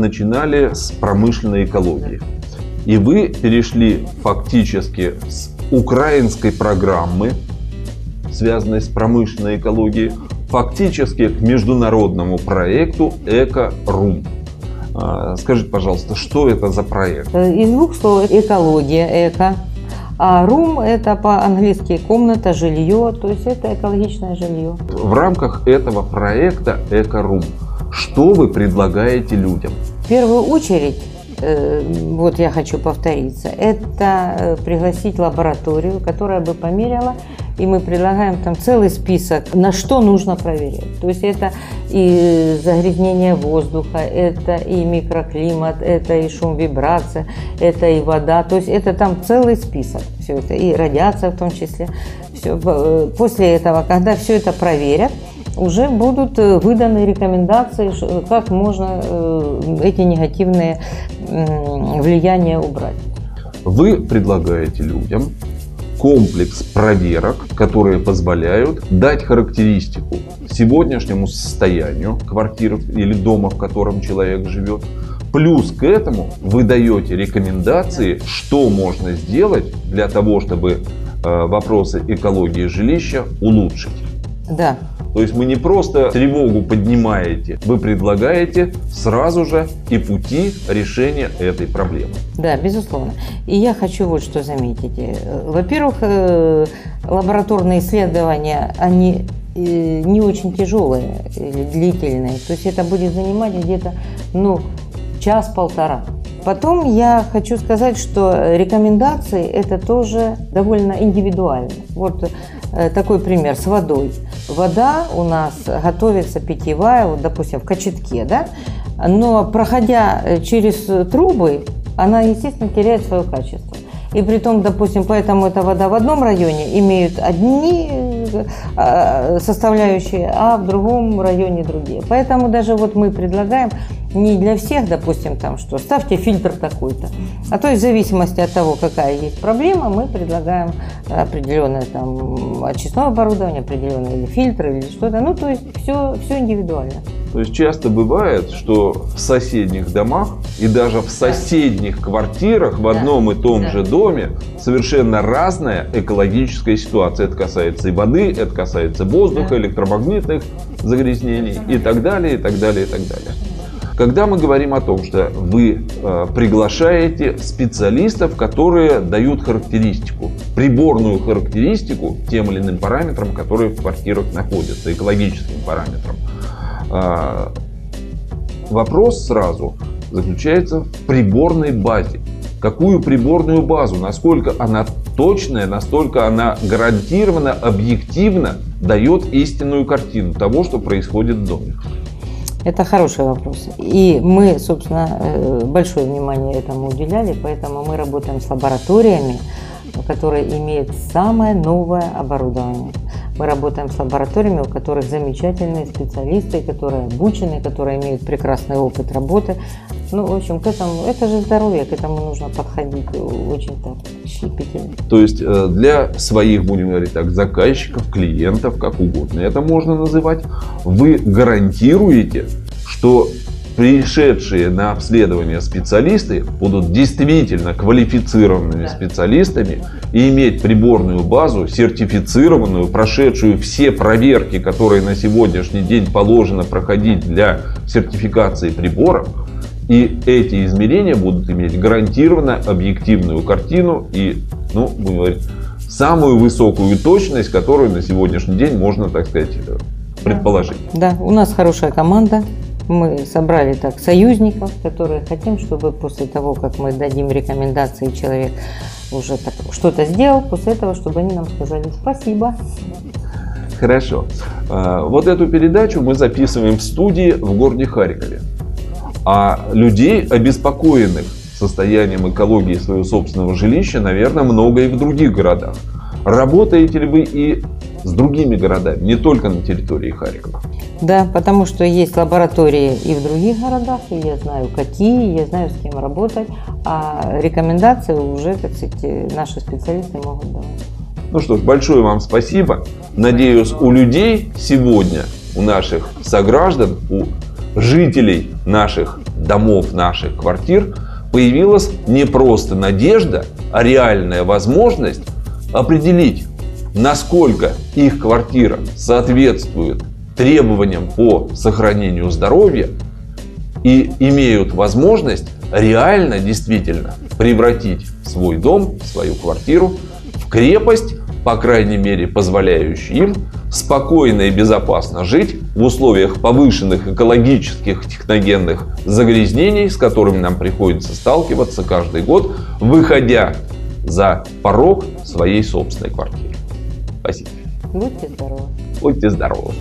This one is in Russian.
начинали с промышленной экологии. И вы перешли фактически с украинской программы, связанной с промышленной экологией, фактически к международному проекту «Эко-Рум». Скажите, пожалуйста, что это за проект? Из двух слов: экология, эко, а рум — это по-английски комната, жилье, то есть это экологичное жилье. В рамках этого проекта «Эко-Рум» что вы предлагаете людям? В первую очередь, вот я хочу повториться, это пригласить лабораторию, которая бы померяла, и мы предлагаем там целый список, на что нужно проверять. То есть это и загрязнение воздуха, это и микроклимат, это и шум, вибрация, это и вода. То есть это там целый список, все это, и радиация в том числе. Все. После этого, когда все это проверят, уже будут выданы рекомендации, как можно эти негативные влияния убрать. Вы предлагаете людям комплекс проверок, которые позволяют дать характеристику сегодняшнему состоянию квартиры или дома, в котором человек живет. Плюс к этому вы даете рекомендации, что можно сделать для того, чтобы вопросы экологии жилища улучшить. Да. То есть вы не просто тревогу поднимаете, вы предлагаете сразу же и пути решения этой проблемы. Да, безусловно. И я хочу вот что заметить. Во-первых, лабораторные исследования, они не очень тяжелые или длительные. То есть это будет занимать где-то час-полтора. Потом я хочу сказать, что рекомендации – это тоже довольно индивидуально. Вот такой пример с водой. Вода у нас готовится питьевая, вот, допустим, в кочетке, да? Но проходя через трубы, она, естественно, теряет свое качество. И при том, допустим, поэтому эта вода в одном районе имеет одни составляющие, а в другом районе другие. Поэтому даже вот мы предлагаем не для всех, допустим, там, что ставьте фильтр такой-то, а то есть в зависимости от того, какая есть проблема, мы предлагаем определенное там очистное оборудование, определенные или фильтры, или что-то. Ну, то есть все индивидуально. То есть часто бывает, что в соседних домах и даже в соседних квартирах в одном и том же доме совершенно разная экологическая ситуация. Это касается и воды, это касается воздуха, электромагнитных загрязнений и так далее, и так далее, и так далее. Когда мы говорим о том, что вы приглашаете специалистов, которые дают характеристику, приборную характеристику тем или иным параметрам, которые в квартирах находятся, экологическим параметрам, вопрос сразу заключается в приборной базе. Какую приборную базу, насколько она точная, настолько она гарантированно, объективно дает истинную картину того, что происходит в доме? Это хороший вопрос. И мы, собственно, большое внимание этому уделяли, поэтому мы работаем с лабораториями, которые имеют самое новое оборудование. Мы работаем с лабораториями, у которых замечательные специалисты, которые обучены, которые имеют прекрасный опыт работы. Ну, в общем, к этому, это же здоровье, к этому нужно подходить очень так щепетильно. То есть для своих, будем говорить так, заказчиков, клиентов, как угодно это можно называть, вы гарантируете, что пришедшие на обследование специалисты будут действительно квалифицированными специалистами и иметь приборную базу, сертифицированную, прошедшую все проверки, которые на сегодняшний день положено проходить для сертификации приборов. И эти измерения будут иметь гарантированно объективную картину и, будем говорить, самую высокую точность, которую на сегодняшний день можно, так сказать, предположить. Да, у нас хорошая команда. Мы собрали так союзников, которые хотим, чтобы после того, как мы дадим рекомендации, человек уже что-то сделал, после этого, чтобы они нам сказали спасибо. Хорошо. Вот эту передачу мы записываем в студии в городе Харькове. А людей, обеспокоенных состоянием экологии своего собственного жилища, наверное, много и в других городах. Работаете ли вы и с другими городами, не только на территории Харькова? Да, потому что есть лаборатории и в других городах, и я знаю какие, я знаю с кем работать, а рекомендации уже, так сказать, наши специалисты могут давать. Ну что ж, большое вам спасибо. Надеюсь, у людей сегодня, у наших сограждан, у жителей наших домов, наших квартир появилась не просто надежда, а реальная возможность определить, насколько их квартира соответствует требованиям по сохранению здоровья и имеют возможность реально, действительно превратить свой дом, свою квартиру в крепость, по крайней мере, позволяющую им спокойно и безопасно жить в условиях повышенных экологических, техногенных загрязнений, с которыми нам приходится сталкиваться каждый год, выходя за порог своей собственной квартиры. Спасибо. Будьте здоровы. Будьте здоровы.